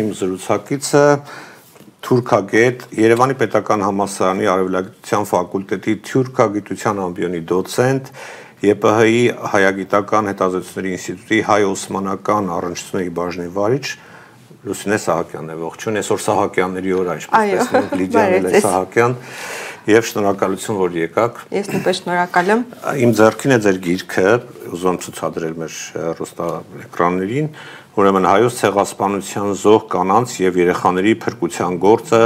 Իմ զրուցակիցը թուրքագետ Երևանի պետական համալսարանի արևելագիտության ֆակուլտետի թուրքագիտության ամբիոնի դոցենտ ԵՊՀ-ի հայագիտական հետազոտությունների ինստիտուտի հայ-օսմանական առնչությունների բաժնի վարիչ Լուսինե Սահակյանն է, ողջույն, այսօր Սահակյանների օր, այսպես տեսնում, Լիդիան է Սահակյան, եւ շնորհակալություն, որ եկաք։ Ես նույնպես շնորհակալ եմ։ Իմ ձեռքին է ձեր գիրքը, ուզում ցուցադրել մեր հեռուստաէկրաններին, ուրեմն հայոց ցեղասպանության զոհ կանանց եւ երեխաների փրկության գործը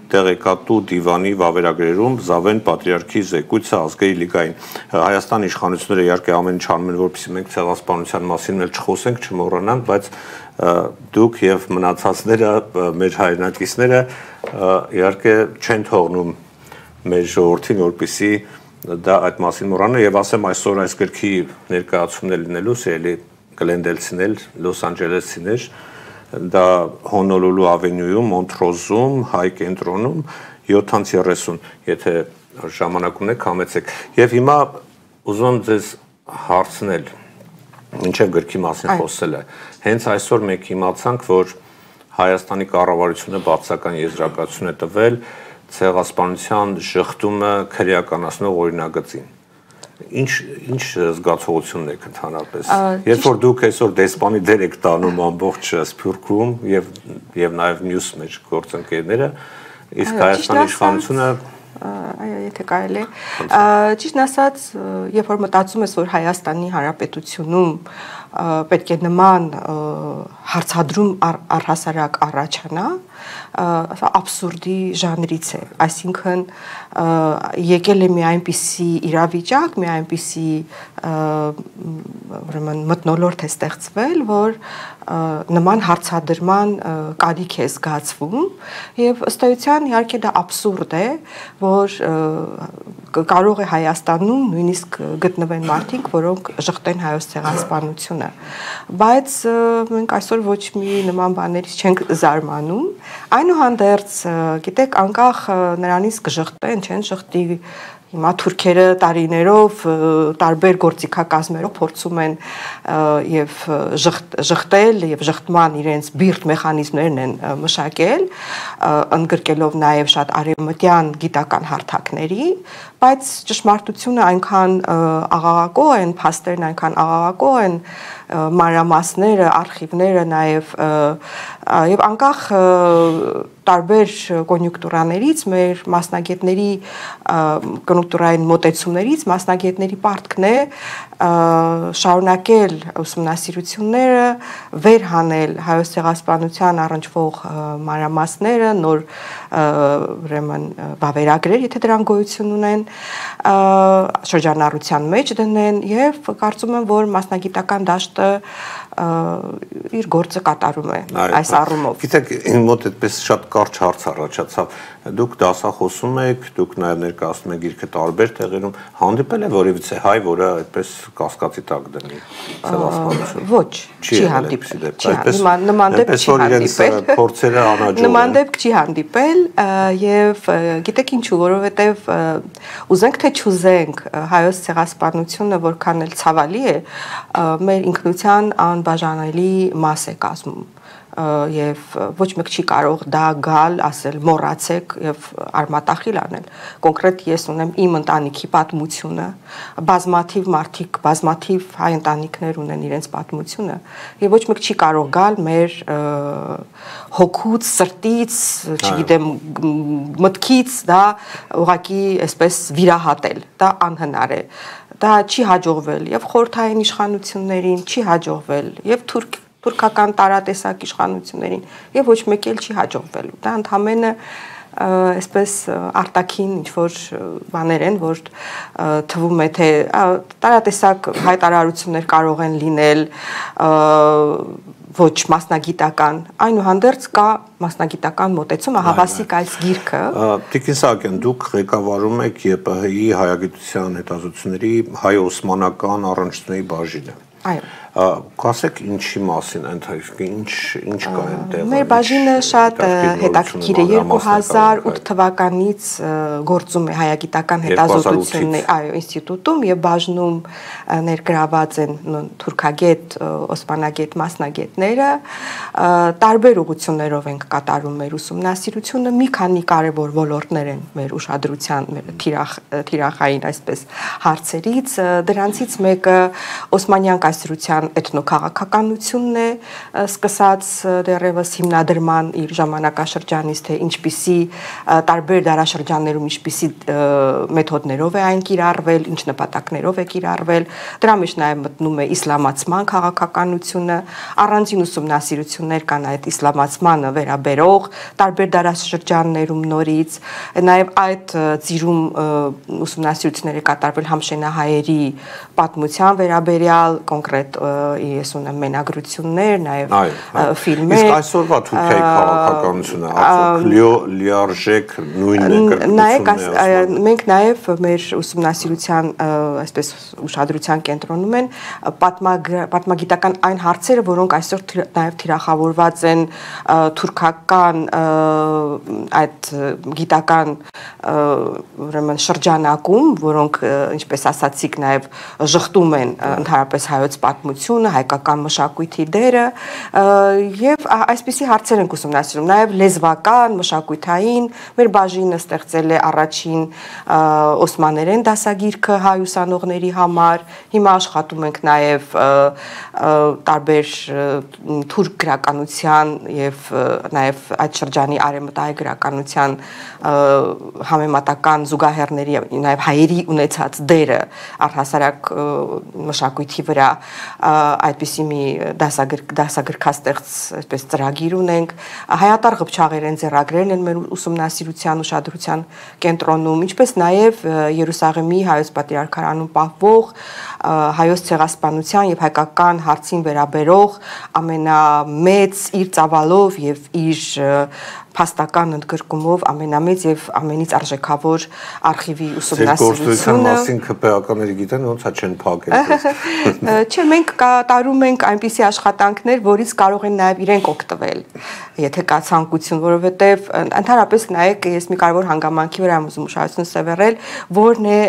տեղեկատու դիվանի վավերագրերում Զավեն պատրիարքի զեկույցը ազգերի լիգային Հայաստանի իշխանությունները իհարկե ամեն ինչ անում են, որպեսզի մենք ցեղասպանության մասին էլ չխոսենք, չմոռանանք, բայց դուք եւ մնացածները, մեր հայրենակիցները իհարկե չեն թողնում մեր ժողովրդին, որպեսզի դա այդ մասին մոռանա եւ ասեմ այսօր այս գրքի ներկայացումն լինելու սիրելի գլենդելցիներ, Լոս Անջելեսցիներ, դա Հոնոլուլու ավենյուում, Մոնտրոզում, հայ կենտրոնում 7:30, եթե ժամանակ ունեք, համեցեք։ Եվ հիմա ուզում եմ ձեզ հարցնել, ինչեւ գրքի մասին խոսել է։ Հենց այսօր մենք իմացանք, որ Հայաստանի կառավարությունը բացական եզրակացություն է տվել ցեղասպանության շղթումը քրեականացնող օրինագծին։ Ինչ զգացողությունն եք ընդհանրապես։ Երբ որ դուք այսօր դեսպանի դեր եք տանում ամբողջ Սփյուռքում եւ նաեւ մյուս մեր գործընկերները, իսկ Հայաստանի իշխանությունը այո, եթե կարելի է։ Ճիշտն ասած, երբ որ մտածում ես, որ Հայաստանի Հանրապետությունում պետք է նման հարցադրում առհասարակ առաջանա, աբսուրդի ժանրից է, այսինքն եկել է մի այնպիսի իրավիճակ, մի այնպիսի ուրեմն մթնոլորտ է ստեղծվել, որ նման հարցադրման կարիք է զգացվում եւ ըստ էության իհարկե դա աբսուրդ է, որ կարող է Հայաստանում նույնիսկ գտնվեն մարդիկ, որոնք ժխտեն հայոց ցեղասպանությունը, բայց մենք այսօր ոչ մի նման բաներից չենք զարմանում, այնուհանդերձ, գիտեք, անկախ նրանից կժխտեն, չեն ժխտի Հիմա թուրքերը տարիներով տարբեր գործիքակազմերով փորձում են եւ ժխտել եւ ժխտման իրենց բիրտ մեխանիզմներն են մշակել, ընդգրկելով նաեւ շատ արևմտյան գիտական հարթակների, բայց ճշմարտությունը այնքան աղաղակող են, փաստերն այնքան աղաղակող են, մանրամասները, արխիվները նաեւ եւ անկախ տարբեր կոնյունկտուրաներից մեր մասնագետների կոնյունկտուրային մոտեցումներից մասնագետների պարտքն է շարունակել ուսումնասիրությունները, վերհանել հայոց ցեղասպանության առնչվող մանրամասները, նոր ուրեմն վավերագրեր, եթե դրանք գոյություն ունեն, շրջանառության մեջ դնեն եւ կարծում եմ, որ մասնագիտական դաշտը իր գործը կատարում է այս առումով։ Գիտեք, իմ մոտ այդպես շատ կարճ հարց առաջացավ։ Դուք դասախոսում եք, դուք նաև ներկայացնում եք գիրքը տարբեր տեղերում, հանդիպել է որևիցե հայ, որը այդպես կասկածի տակ դնի ցեղասպանություն։ Ոչ, չի հանդիպել։ Նման դեպք չի հանդիպել։ Փորձերը անհաջող են։ Նման դեպք չի հանդիպել եւ գիտեք ինչու, որովհետեւ ուզենք թե չուզենք հայոց ցեղասպանությունը որքան էլ ցավալի է, մեր ինքնության անբաժանելի մաս է կազմում եւ ոչ մեկ չի կարող դա գալ, ասել մոռացեք եւ արմատախիլ անել։ Կոնկրետ ես ունեմ իմ ընտանիքի պատմությունը, բազմաթիվ մարդիկ, բազմաթիվ հայ ընտանիքներ ունեն իրենց պատմությունը եւ ոչ մեկ չի կարող գալ մեր հոգուց, սրտից, չգիտեմ, մտքից դա ուղղակի այսպես վիրահատել, դա անհնար է։ Դա չի հաջողվել եւ խորհրդային իշխանություններին, չի հաջողվել եւ թուրքական տարատեսակ իշխանություններին եւ ոչ մեկ էլ չի հաջողվելու։ Դա ընդհանրապես այսպես արտաքին ինչ-որ բաներ են, որ թվում է թե տարատեսակ հայտարարություններ կարող են լինել ոչ մասնագիտական, այնուհանդերձ կա մասնագիտական մոտեցումը, հավասիկ այս գիրքը։ Տիկին Սահակյան, դուք ղեկավարում եք ԵՊՀ-ի հայագիտության հետազոտությունների հայ-օսմանական առնչությունների բաժինը։ Այո։ Կասեք ինչի մասին ընդհանրապես ինչ կա այնտեղ։ Մեր բաժինը շատ հետաքրքիր է 2008 թվականից գործում է հայագիտական հետազոտությունների ինստիտուտում եւ բաժնում ներգրաված են թուրքագետ, օսմանագետ մասնագետները տարբեր ուղղություններով ենք կատարում մեր ուսումնասիրությունը մի քանի կարևոր ոլորտներ են մեր ուշադրության թիրախային այսպես հարցերից դրանցից մեկը օսմանյան կայսրության էթնոքաղաքականությունն է սկսած դեռևս հիմնադրման իր ժամանակաշրջանից թե ինչպիսի տարբեր դարաշրջաններում ինչպիսի մեթոդներով է այն կիրառվել, ինչ նպատակներով է կիրառվել, դրա մեջ նաև մտնում է իսլամացման քաղաքականությունը, առանձին ուսումնասիրություններ կան այդ իսլամացմանը վերաբերող տարբեր դարաշրջաններում նորից, նաև այդ ծիրում ուսումնասիրությունները կատարվել համշենահայերի պատմության վերաբերյալ կոնկրետ ես ունեմ մենագրություններ, նաև ֆիլմեր։ Իսկ այսօրվա Թուրքիայի քաղաքականությունը արդյոք լիարժեք նույնն է կրկնությունն է։ Մենք նաև մեր ուսումնասիրության այսպես ուշադրության կենտրոնում են պատմագիտական այն հարցերը, որոնք այսօր նաև թիրախավորված են թուրքական այդ գիտական ուրեմն շրջանակում, որոնք ինչպես ասացիք նաև ժխտում են ընդհանրապես հայոց պատմությունը, հայկական մշակույթի դերը եւ այսպիսի հարցեր ենք ուսումնասիրում, նաեւ լեզվական, մշակութային, մեր բաժինը ստեղծել է առաջին օսմաներեն դասագիրքը հայ ուսանողների համար, հիմա աշխատում ենք նաեւ տարբեր թուրք գրականության եւ նաեւ այդ շրջանի արևմտահայ գրականության համեմատական զուգահեռների նաեւ հայերի ունեցած դերը առհասարակ մշակույթի վրա այդպիսի մի դասագրքաստեղծ այսպես ծրագիր ունենք հայատար ղփչաղեր են ձեռագրել են մեր ուսումնասիրության ուշադրության կենտրոնում ինչպես նաև Երուսաղեմի հայոց պատրիարքարանում պահվող հայոց ցեղասպանության եւ հայկական հարցին վերաբերող ամենամեծ իր ծավալով եւ իր փաստական ընդգրկումով ամենամեծ եւ ամենից արժեքավոր արխիվի ուսումնասիրությունը մասին ԿՊԱ-ականները գիտեն ոնց է չեն փակել Չէ մենք կատարում ենք այնպիսի աշխատանքներ որից կարող են նաեւ իրենք օգտվել եթե կա ցանկություն որովհետեւ ընդհանրապես նայեք ես մի կարևոր հանգամանքի վրա եմ ուզում ուշադրություն սևեռել որն է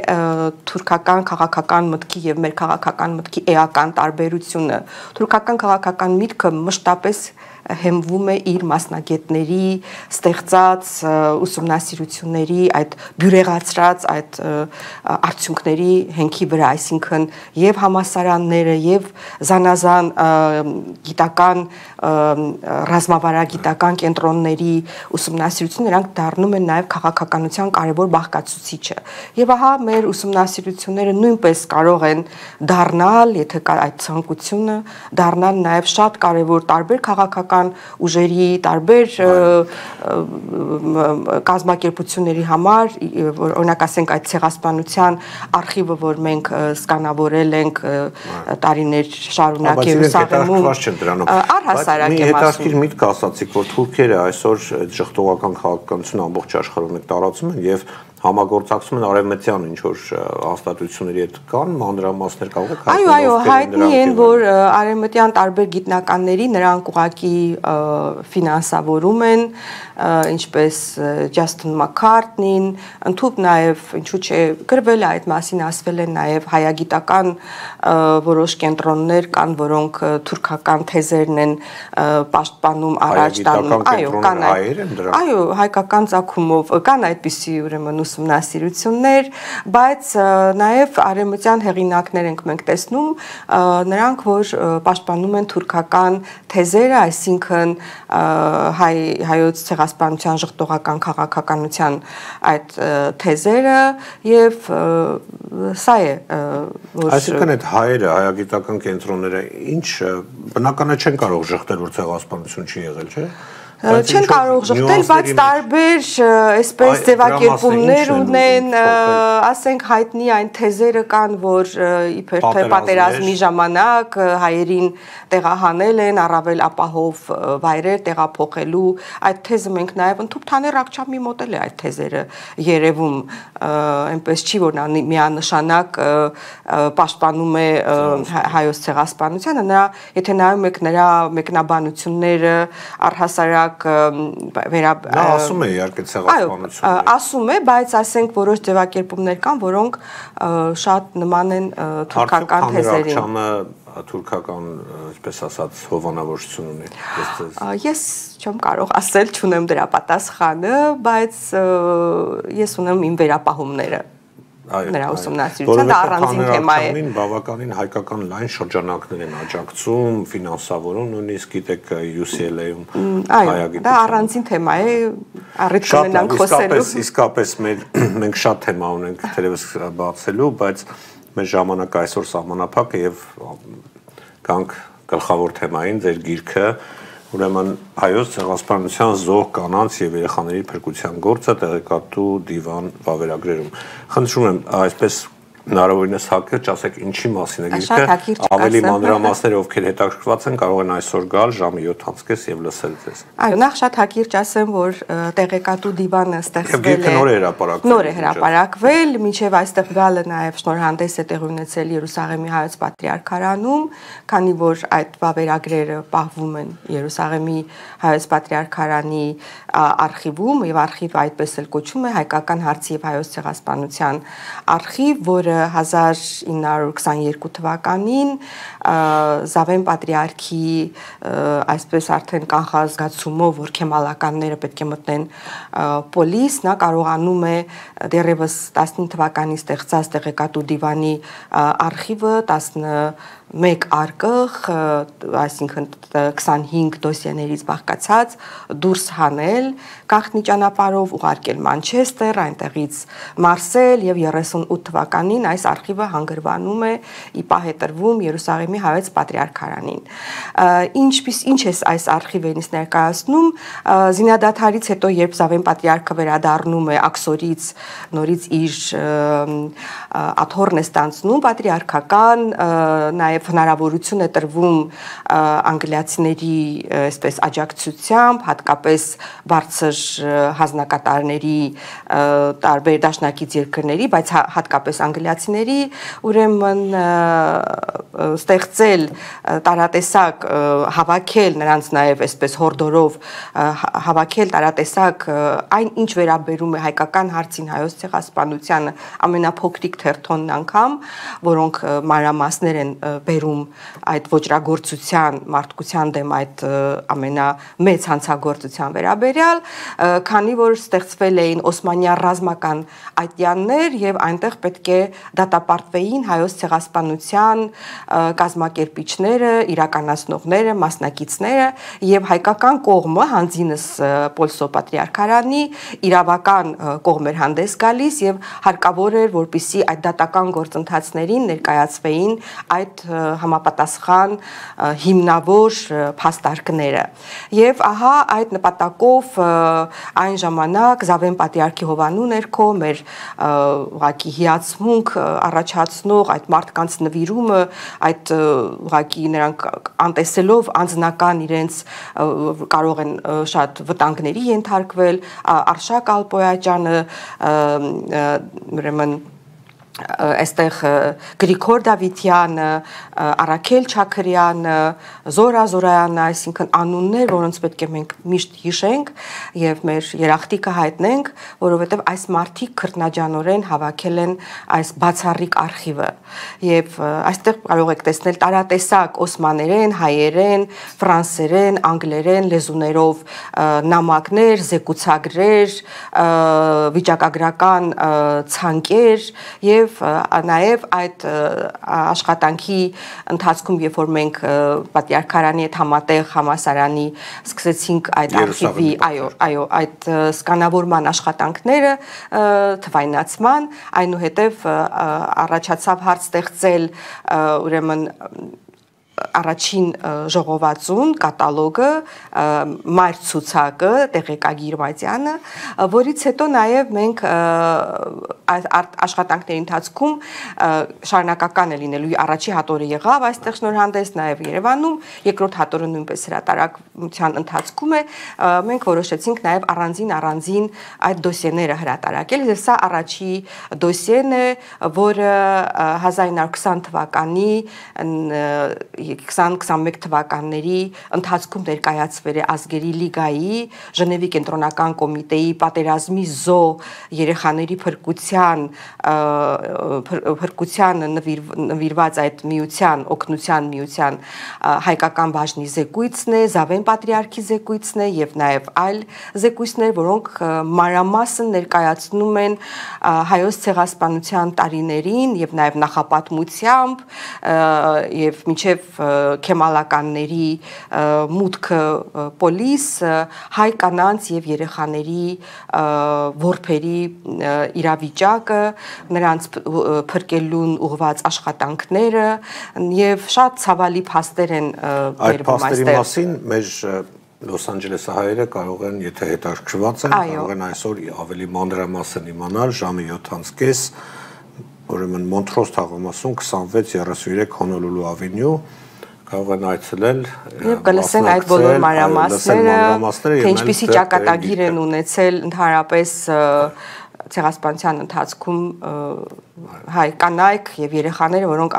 թուրքական քաղաքական մտքի եւ մեր քաղաքական մտքի էական տարբերությունը թուրքական քաղաքական միտքը մշտապես հեմվում է իր մասնագետների ստեղծած ուսումնասիրությունների այդ բյուրեղացրած այդ արդյունքների հենքի վրա, այսինքն եւ համասարանները եւ զանազան գիտական ռազմավարագիտական կենտրոնների ուսումնասիրությունները նրանք դառնում են նաեւ քաղաքականության կարևոր բաղկացուցիչը։ Եվ ահա մեր ուսումնասիրությունները նույնպես կարող են դառնալ, եթե կա այդ ցանկությունը, դառնալ նաեւ շատ կարևոր տարբեր քաղաքական ուժերի տարբեր կազմակերպությունների համար օրինակ ասենք այդ ցեղասպանության արխիվը որ մենք սկանավորել ենք տարիներ շարունակ Երուսաղեմում առհասարակ եմ ասում միտք ասացիք որ թուրքերը այսօր այդ ժխտողական քաղաքականությունը ամբողջ աշխարհում տարածում են եւ համագործակցում են արևմտյան ինչ որ հաստատությունների հետ կան մանրամասներ կարող եք այո հայտնի են որ արևմտյան տարբեր գիտնականների նրանք ուղակի ֆինանսավորում են ինչպես Ջասթին Մաքքարթնին ընդհանուր նաև ինչու՞ չէ գրվել է այդ մասին ասվել են նաև հայագիտական որոշ կենտրոններ կան որոնք թուրքական թեզերն են պաշտպանում առաջ տանում այո հայկական ցակումով կան այդպիսի ուրեմն ուսումնասիրություններ բայց նաև արևմտյան հեղինակներ ենք մենք տեսնում նրանք որ պաշտպանում են թուրքական թեզերը այսինքն հայոց ցեղասպանության ժխտողական քաղաքականության այդ թեզերը եւ սա է որ այսինքն այդ հայերը հայագիտական կենտրոնները ինչ բնականը չեն կարող ժխտել որ ցեղասպանություն չի եղել չէ Չեն կարող ժխտել, բայց տարբեր այսպես ձևակերպումներ ունեն, ասենք հայտնի այն թեզերը կան, որ իբր թե պատերազմի ժամանակ հայերին տեղահանել են, առավել ապահով վայրեր տեղափոխելու, այդ թեզը մենք նաև ընդհանուր Աքչամի մոդել է այդ թեզերը երևում, այնպես չի, որ նա միանշանակ պաշտպանում է հայոց ցեղասպանությանը, նրա եթե նայում եք նրա մեկնաբանությունները առհասարակ նա ասում է իհարկե ցեղասպանություն ասում է, բայց ասենք որոշ ձևակերպումներ կան, որոնք շատ նման են թուրքական թեզերին։ Աքչամը թուրքական, այսպես ասած, հովանավորություն ունի։ Ես չեմ կարող ասել, չունեմ դրա պատասխանը, բայց ես ունեմ իմ վերապահումները։ Նրա ուսումնասիրության դա առանձին թեմա է։ Բավականին հայկական լայն շրջանակներ են աջակցում, ֆինանսավորում, նույնիսկ գիտեք UCLA-ում հայագիտություն։ Դա առանձին թեմա է, առիթ կունենանք խոսելու։ Իսկապես մենք շատ թեմա ունենք թերևս բացելու, բայց մեր ժամանակը այսօր սահմանափակ է եւ կանք գլխավոր թեմային ձեր գիրքը, ուրեմն հայոց ցեղասպանության զոհ կանանց եւ երեխաների փրկության գործը տեղեկատու դիվան վավերագրերում։ Խնդրում եմ այսպես հնարավորինս հակիրճ ասեք ինչի մասին է գիրքը, ավելի մանրամասներ ովքեր հետաքրքրված են կարող են այսօր գալ ժամը 7:30 եւ լսել ձեզ։ Այո, նախ շատ հակիրճ ասեմ, որ տեղեկատու դիվանը ստեղծվել է։ Նոր է հրապարակվել, մինչև այստեղ գալը նաեւ շնորհանդես է տեղի ունեցել Երուսաղեմի հայոց պատրիարքարանում, քանի որ այդ վավերագրերը պահվում են Երուսաղեմի հայոց պատրիարքարանի արխիվում եւ արխիվը այդպես էլ կոչվում է հայկական հարցի եւ հայոց ցեղասպանության արխիվ, որը 1922 թվականին Զավեն պատրիարքի այսպես արդեն կանխազգացումով, որ քեմալականները պետք է մտնեն պոլիս, նա կարողանում է դեռևս 15 թվականին ստեղծած տեղեկատու դիվանի արխիվը 11 արկղ, այսինքն 25 դոսիեներից բաղկացած դուրս հանել, գաղտնի ճանապարհով ուղարկել Մանչեսթեր, այնտեղից Մարսել եւ 38 թվականին այս արխիվը հանգրվանում է ի պահ է տրվում Երուսաղեմի հայոց պատրիարքարանին։ Ինչ է այս արխիվը ինձ ներկայացնում, զինադադարից հետո, երբ Զավեն պատրիարքը վերադառնում է Աքսորից, նորից իր աթոռն է ստանձնում պատրիարքական, նաեւ հնարավորություն է տրվում անգլիացիների այսպես աջակցությամբ, հատկապես բարձր հանձնակատարների տարբեր դաշնակից երկրների, բայց հատկապես անգլիացիների, ուրեմն ստեղծել տարատեսակ հավաքել նրանց նաև այսպես հորդորով հավաքել տարատեսակ այն ինչ վերաբերում է հայկական հարցին հայոց ցեղասպանությանը ամենափոքրիկ թերթոնն անգամ, որոնք մանրամասներ են բերում այդ ոճրագործության մարդկության դեմ այդ ամենամեծ հանցագործության վերաբերյալ, քանի որ ստեղծվել էին օսմանյան ռազմական այտյաններ եւ այնտեղ պետք է դատապարտվեին հայոց ցեղասպանության կազմակերպիչները, իրականացնողները, մասնակիցները եւ հայկական կողմը հանձինս Պոլսո պատրիարքարանի իրավական կողմեր հանդես գալիս եւ հարկավոր էր որպիսի այդ դատական գործընթացներին ներկայացվեին այդ համապատասխան հիմնավոր փաստարկները եւ ահա այդ նպատակով այն ժամանակ Զավեն պատրիարքի հովանու ներքո մեր ուղղակի հիացմունք առաջացնող այդ մարդկանց նվիրումը այդ ուղղակի նրանք անտեսելով անձնական իրենց կարող են շատ վտանգների ենթարկվել Արշակ Ալպոյաջյանը ուրեմն այստեղ Գրիգոր Դավիթյանը, Արաքել Չաքրյանը, Զորա Զորայանը, այսինքն անուններ, որոնց պետք է մենք միշտ հիշենք եւ մեր երախտիկը հայտնենք, որովհետեւ այս մարդիկ քրտնաջանորեն հավաքել են այս բացառիկ արխիվը եւ այստեղ կարող եք տեսնել տարատեսակ օսմաներեն, հայերեն, ֆրանսերեն, անգլերեն լեզուներով նամակներ, զեկուցագրեր, վիճակագրական ցանկեր եւ նաև այդ աշխատանքի ընթացքում, երբ որ մենք պատրիարքարանի հետ համատեղ համասարանի սկսեցինք այդ արխիվի, այո, այդ սկանավորման աշխատանքները թվայնացման, այնուհետև առաջացավ հարց ստեղծել ուրեմն առաջին ժողովածուն կատալոգը մայր ցուցակը տեղեկագիր մատյանը, որից հետո նաև մենք աշխատանքների ընթացքում շարունակական է լինելու առաջի հատորը եղավ այստեղ շնորհանդես նաև Երևանում, երկրորդ հատորը նույնպես հրատարակության ընթացքում է, մենք որոշեցինք նաև առանձին այդ դոսիեները հրատարակել, եւ սա առաջի դոսիեն է, որը 1920 թվականի 20-21 թվականների ընթացքում ներկայացվել է Ազգերի լիգայի, Ժնևի կենտրոնական կոմիտեի պատերազմի զոհ երեխաների փրկության նվիրված այդ միության, օգնության միության հայկական բաժնի զեկույցն է, Զավեն պատրիարքի զեկույցն է եւ նաեւ այլ զեկույցներ, որոնք մանրամասն ներկայացնում են հայոց ցեղասպանության տարիներին եւ նաեւ նախապատմությամբ եւ մինչեւ քեմալականների մուտքը պոլիս հայ կանանց եւ երեխաների որբերի իրավիճակը, նրանց փրկելուն ուղղված աշխատանքները եւ շատ ցավալի փաստեր են բերվում այստեղ։ Այդ փաստերի մասին մեր Լոս Անջելեսի հայերը կարող են, եթե հետաքրքրված են, կարող են այսօր ավելի մանրամասն իմանալ ժամը 7:30, ուրեմն Մոնտրոս թաղամասում 2633 Հոնոլուլու ավենյու կարող են այցելել եւ կլսեն այդ բոլոր մանրամասները, թե ինչպիսի ճակատագիր են ունեցել ընդհանրապես ցեղասպանության ընթացքում հայ կանայք եւ երեխաները, որոնք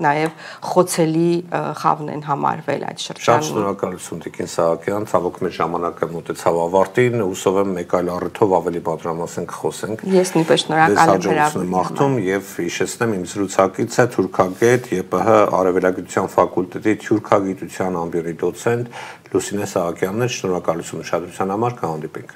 նաեւ խոցելի խավն են համարվել այդ շրջանում։ Շատ շնորհակալություն Տիկին Սահակյան, ցավոք մեր ժամանակը մոտեցավ ավարտին, հուսով եմ մեկ այլ առիթով ավելի պատրամասեն կխոսենք։ Ես նույնպես շնորհակալ եմ հրավերին մաղթում եւ հիշեցնեմ իմ զրուցակիցը թուրքագետ ԵՊՀ Արևելագիտության ֆակուլտետի թուրքագիտության ամբիոնի դոցենտ Լուսինե Սահակյանն է, շնորհակալություն ուշադրության համար, կհանդիպենք։